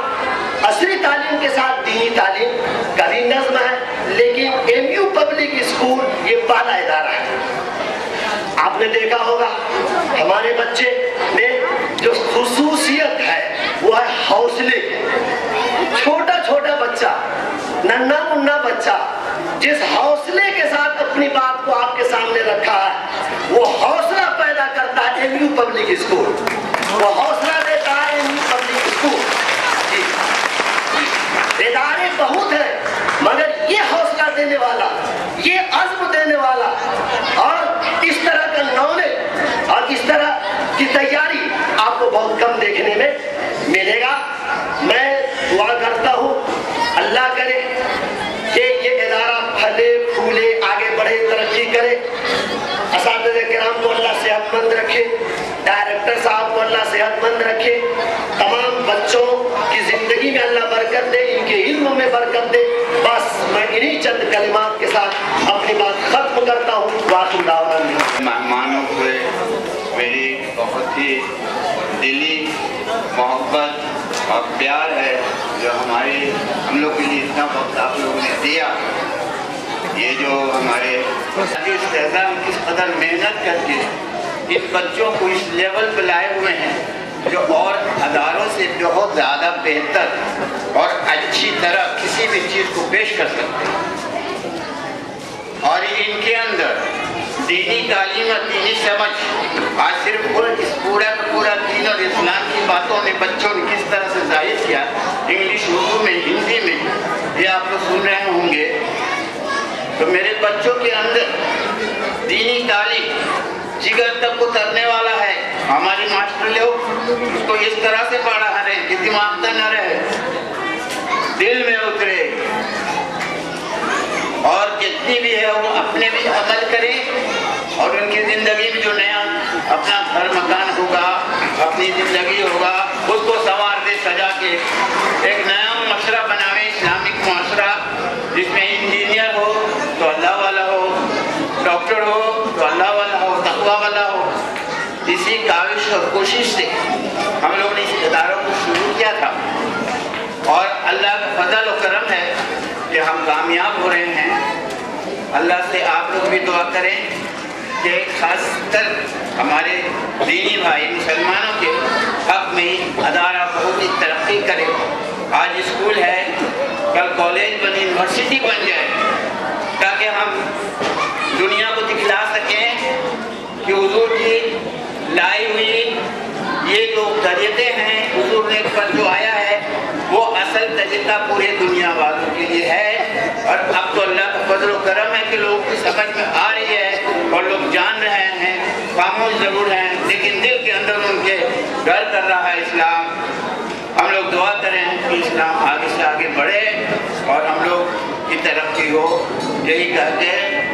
असली तालीम के साथ दीनी तालीम का भी नज़्म है, लेकिन एमयू पब्लिक स्कूल ये पहला इदारा है। आपने देखा होगा हमारे बच्चे में जो खुसूसियत है वो है हौसले की। छोटा छोटा बच्चा, नन्हा मुन्ना बच्चा जिस हौसले के साथ अपनी बात को आपके सामने रखा है, वो हौसला पैदा करता है एमयू पब्लिक स्कूल, वो हौसला देता है एमयू पब्लिक स्कूल। इदारे बहुत है, मगर ये हौसला देने वाला, ये अज़्म देने वाला और इस तरह का नॉलेज और इस तरह की तैयारी आपको बहुत कम देखने में मिलेगा। मैं दुआ करता हूँ अल्लाह करे कि ये इदारा फले फूले, आगे बढ़े, तरक्की करे। असातिज़े किराम को अल्लाह सेहतमंद रखे, डायरेक्टर साहब को अल्लाह सेहतमंद रखे, तमाम बच्चों की जिंदगी में अल्लाह बरकत दे, इनके इल्म में बरकत दे। बस मैं इन्हीं चंद कलिमात के साथ अपनी बात खत्म करता हूँ। मेहमानों को मेरी बहुत ही दिली मोहब्बत और प्यार है जो हम लोग के लिए इतना वक्त आप लोगों ने दिया। ये जो हमारे इस्तेज़ाम किस कदर मेहनत करके इन बच्चों को इस लेवल पर लाए हुए हैं जो और अदारों से बहुत ज़्यादा बेहतर और अच्छी तरह किसी भी चीज़ को पेश कर सकते हैं। और इनके अंदर दीनी तालीम और दीनी समझ, आज सिर्फ पूरा का पूरा दीन और इस्लाम की बातों ने बच्चों ने किस तरह से जाहिर किया, इंग्लिश, उर्दू में, हिंदी में, ये आप लोग सुन रहे होंगे। तो मेरे बच्चों के अंदर दीनी तालीम जिगर तक उतरने वाला है। हमारे मास्टर लोग उसको इस तरह से पढ़ा रहे कि दिमाग तक न रहे, दिल में उतरे और जितनी भी है वो अपने भी अमल करें और उनकी जिंदगी में जो नया अपना घर मकान होगा, अपनी ज़िंदगी होगा, उसको संवार दे, सजा के एक नया मशरा बनावे, इस्लामिक माशरा, जिसमें इंजीनियर हो तो अल्लाह वाला हो, डॉक्टर हो तो अल्लाह वाला हो, तकवा वाला हो। इसी काविश और कोशिश से हम लोगों ने इस इदारों को शुरू किया था और अल्लाह का फजल और करम है कि हम कामयाब हो रहे हैं। अल्लाह से आप लोग भी दुआ करें कि खासकर हमारे दीनी भाई मुसलमानों के हक में अदारा बहुत ही तरक्की करे। आज स्कूल है, कल कॉलेज बने, यूनिवर्सिटी बन जाए, ताकि हम दुनिया को दिखला सकें कि हुजूर की लाई हुई ये जो तरीक़े हैं, हुजूर ने पर जो आया है वो असल तरीक़ा पूरे दुनिया वालों के लिए है। और अब तो अल्लाह का फजल और करम है कि लोगों की समझ में आ रही है और लोग जान रहे हैं, खामोश जरूर हैं लेकिन दिल के अंदर उनके घर कर रहा है इस्लाम। हम लोग दुआ करें कि इस्लाम आगे से आगे बढ़े और हम लोग की तरक्की हो। यही कहते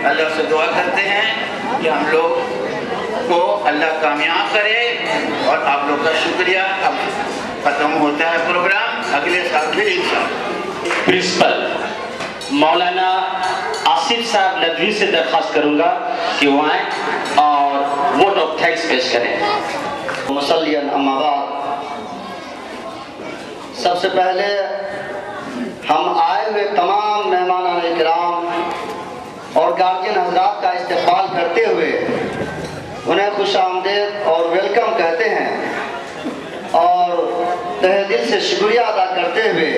अल्लाह से दुआ करते हैं कि हम लोग को अल्लाह कामयाब करे। और आप लोग का शुक्रिया। अब खत्म होता है प्रोग्राम, अगले साल फिर इंशाअल्लाह। प्रिंसिपल मौलाना आसिफ साहब नदवी से दरख्वास्त करूंगा कि वो आए और वोट ऑफ थैंक्स पेश करें। मुसल्लियन अम्मा बाद, सबसे पहले हम आए हुए तमाम मेहमान इकराम और गार्जियन हजरात का इस्तकबाल करते हुए उन्हें खुश आमदेद और वेलकम कहते हैं और तहे दिल से शुक्रिया अदा करते हुए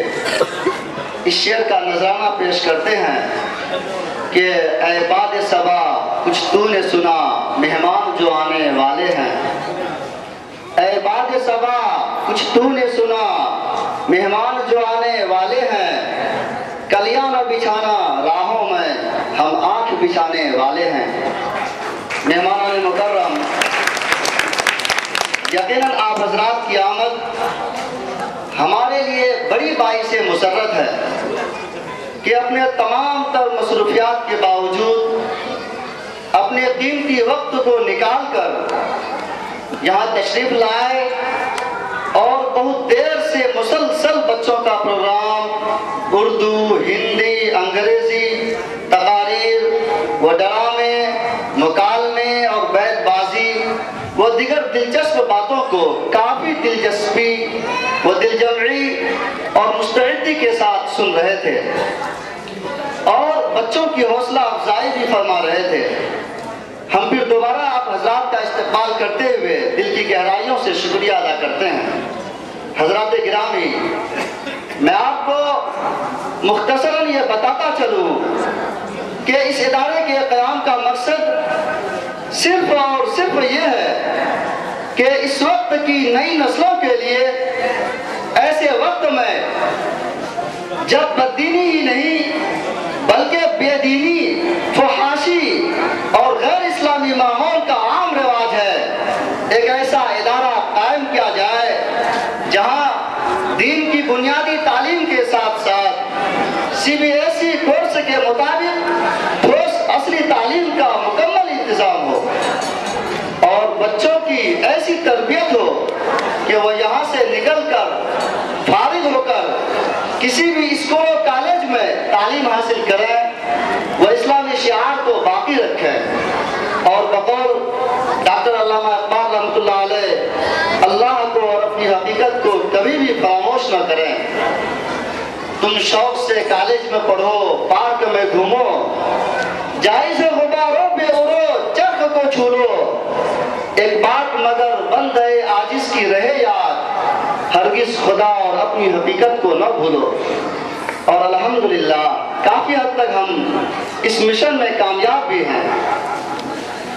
इस शेर का नजराना पेश करते हैं कि ऐ बाद सबा कुछ तूने सुना, मेहमान जो आने वाले हैं। ऐ बाद सबा कुछ तूने सुना, मेहमान जो आने वाले हैं। कलियां न बिछाना राहों में, हम आंख बिछाने वाले हैं। मेहमान मुकर्रम, यकीनन आप हजरात की आमद हमारे लिए बड़ी बाइस मुसर्रत है कि अपने तमाम तर मसरूफियात के बावजूद अपने कीमती वक्त को निकाल कर यहाँ तशरीफ लाए और बहुत देर से मुसलसल बच्चों का प्रोग्राम उर्दू, हिंदी, अंग्रेजी, तकारीर व ड्रामे, मुकालमे और बैतबाजी व दिगर दिलचस्प बातों को काफ़ी दिलचस्पी व दिलजमई और मुस्तैदी के साथ सुन रहे थे और बच्चों की हौसला अफजाई भी फरमा रहे थे। हम फिर दोबारा आप हजरात का इस्तकबाल करते हुए दिल की गहराइयों से शुक्रिया अदा करते हैं। हजरात गिरामी, मैं आपको मुख्तसरन ये बताता चलूँ कि इस इदारे के क़याम का मकसद सिर्फ और सिर्फ ये है कि इस वक्त की नई नस्लों के लिए ऐसे वक्त में जब बददीनी ही नहीं बल्कि बेदीनी, फहाशी और गैर इस्लामी माहौल का आम रिवाज है, एक ऐसा इदारा कायम किया जाए जहां दीन की बुनियादी तालीम के साथ साथ CBSE कोर्स के मुताबिक ठोस असली तालीम का मुकम्मल इंतजाम हो और बच्चों की ऐसी तरबियत हो कि वो यहाँ से निकलकर फारिग होकर किसी भी स्कूल और कॉलेज में तालीम हासिल करें, वह इस्लामी शिआर को बाकी रखें और बकौल डॉक्टर अल्लामा इकबाल रहमतुल्लाह अलैह अल्लाह को और अपनी हकीकत को कभी भी खामोश न करें। तुम शौक से कॉलेज में पढ़ो, पार्क में घूमो, जायज़ गुबारों पे उड़ो, चरख को छू लो, एक बात मगर बंद है आजिज़ की रहे याद, हरगिज़ खुदा और अपनी हकीकत को न भूलो। और अल्हम्दुलिल्लाह काफ़ी हद तक हम इस मिशन में कामयाब भी हैं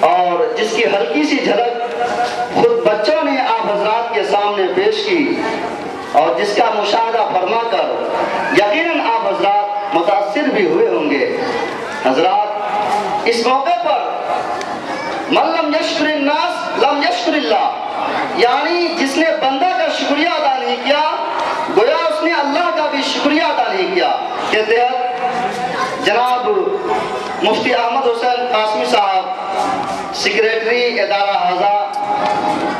और जिसकी हल्की सी झलक खुद बच्चों ने आप हजरात के सामने पेश की और जिसका मुशाहदा फरमा कर यकीनन आप हजरात मुतासिर भी हुए होंगे। हजरात, इस मौके पर मन लम यश्कुरिन नास लम यश्कुरिल्लाह, यानी जिसने बंदा का शुक्रिया अदा नहीं किया गोया उसने अल्लाह का भी शुक्रिया अदा नहीं किया के तहत जनाब मुफ्ती अहमद हुसैन कासमी साहब, सेक्रेटरी इदारा हज़ा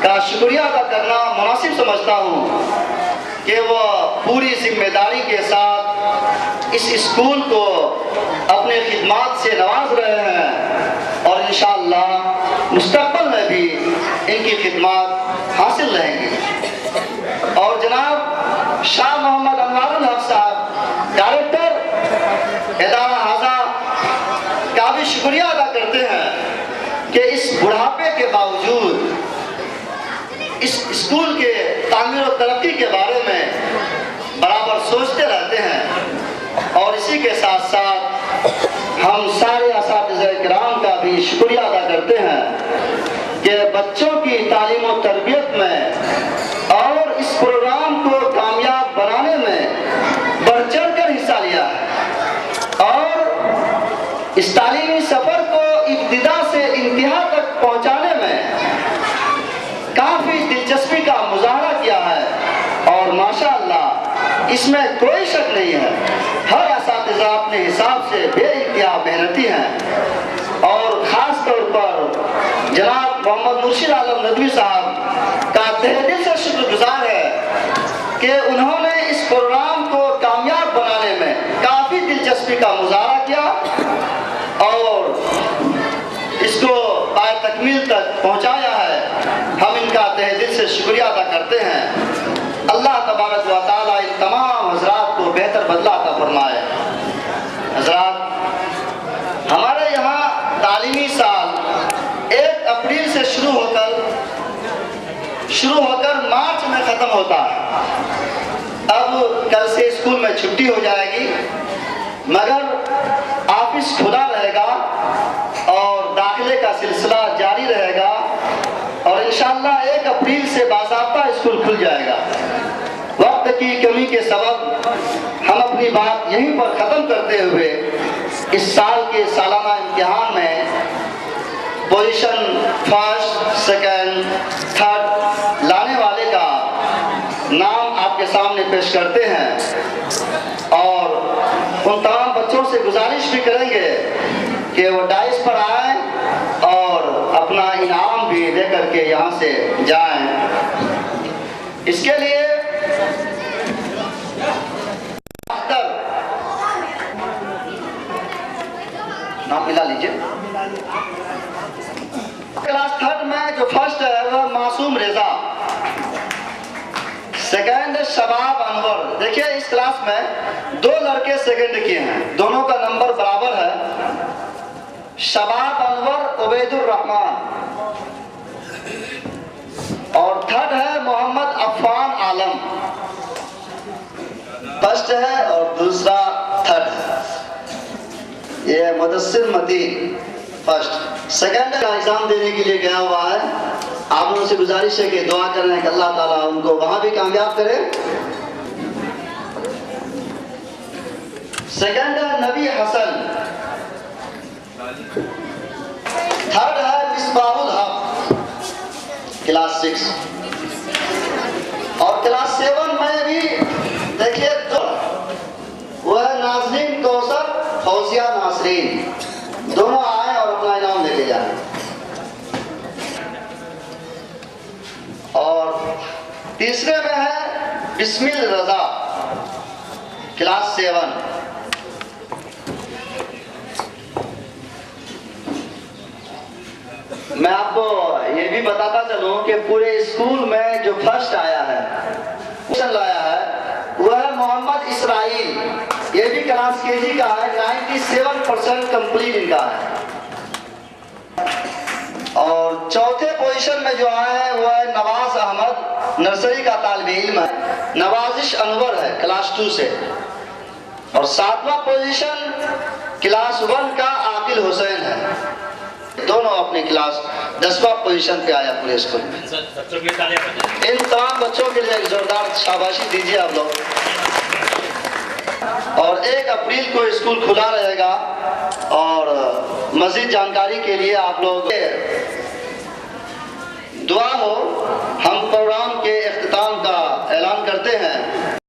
का शुक्रिया अदा करना मुनासिब समझता हूँ कि वो पूरी जिम्मेदारी के साथ इस स्कूल को अपने खिदमात से नवाज रहे हैं और इंशाअल्लाह मुस्तक़बिल में भी इनकी खिदमात हासिल रहेंगी। और जनाब शाह मोहम्मद अनवारुल हक साहब डायरेक्टर इदारा हाजा का भी शुक्रिया अदा करते हैं कि इस बुढ़ापे के बावजूद इस स्कूल के तामीर और तरक्की के बारे में बराबर सोचते रहते हैं। और इसी के साथ साथ हम सारे असातिज़ा किराम का भी शुक्रिया अदा करते हैं कि बच्चों की तालीम और तरबियत में और इस प्रोग्राम को कामयाब बनाने में बढ़ चढ़ कर हिस्सा लिया है और इस तालीमी सफ़र को इब्तिदा से इंतहा तक पहुँचाने में काफ़ी दिलचस्पी का मुजाहरा किया है। और माशाअल्लाह इसमें कोई शक नहीं है, हर असातिज़ा अपने हिसाब से बेइंतहा मेहनती हैं। और ख़ास तौर पर जनाब मोहम्मद मुर्शिद आलम नदवी साहब का तहे दिल से शुक्रगुजार है कि उन्होंने इस प्रोग्राम को कामयाब बनाने में काफ़ी दिलचस्पी का मुजाहरा किया और इसको पाए तकमील तक पहुँचाया है। हम इनका तहे दिल से शुक्रिया अदा करते हैं। अल्लाह तबारक व तआला इन तमाम हजरात को बेहतर बदला अता फरमाए। हजरात, हमारे यहाँ तालीमी साल 1 अप्रैल से शुरू होकर मार्च में ख़त्म होता है। अब कल से स्कूल में छुट्टी हो जाएगी, मगर ऑफिस खुला रहेगा और दाखिले का सिलसिला जारी रहेगा और इंशाअल्लाह 1 अप्रैल से बाज़ाब्ता स्कूल खुल जाएगा। वक्त की कमी के सबब हम अपनी बात यहीं पर ख़त्म करते हुए इस साल के सालाना इम्तिहान में पोजीशन 1st, 2nd, 3rd लाने वाले का नाम आपके सामने पेश करते हैं और उन तमाम बच्चों से गुजारिश भी करेंगे कि वो डाइस पर आए और अपना इनाम भी दे करके यहाँ से जाएं। इसके लिए नाम मिला लीजिए। क्लास 3rd में जो फर्स्ट है वह मासूम रेजा, 2nd शबाब अनवर। देखिए इस क्लास में 2 लड़के 2nd किए हैं, दोनों का नंबर बराबर है। शबाब अनवर उबैदुर रहमान और 3rd है मोहम्मद अफान आलम। फर्स्ट है और दूसरा 3rd है। ये मुदस्सिर मतीन फर्स्ट। 2nd का एग्जाम देने के लिए गया हुआ है। आप लोगों से गुजारिश है कि दुआ कर रहे हैं कि अल्लाह ताला उनको वहां भी कामयाब करे। 2nd है नबी हसन, 3rd है मिसबाहुल हक क्लास 6 और क्लास 7 में भी देखिए वो है नाज़रीन कौसर फौजिया नासरीन। दोनों आए और अपना इनाम लेके जाए। और तीसरे में है बिस्मिल रजा क्लास 7। मैं आपको ये भी बताता चलूं कि पूरे स्कूल में जो फर्स्ट आया है लाया है वह है मोहम्मद इसराइल। ये भी क्लास KG का है, 97% कंप्लीट इनका है। और चौथे पोजीशन में जो आए हैं वह है नवाज अहमद, नर्सरी का तालिब इल्म है। नवाजिश अनवर है क्लास 2 से। और 7वां पोजीशन क्लास 1 का आकिल हुसैन है। दोनों अपनी क्लास 10वां पोजीशन पे आया पूरे स्कूल में। इन तमाम बच्चों के लिए एक जोरदार शाबाशी दीजिए आप लोग। और 1 अप्रैल को स्कूल खुला रहेगा और मज़ीद जानकारी के लिए आप लोग दुआ हो हम प्रोग्राम के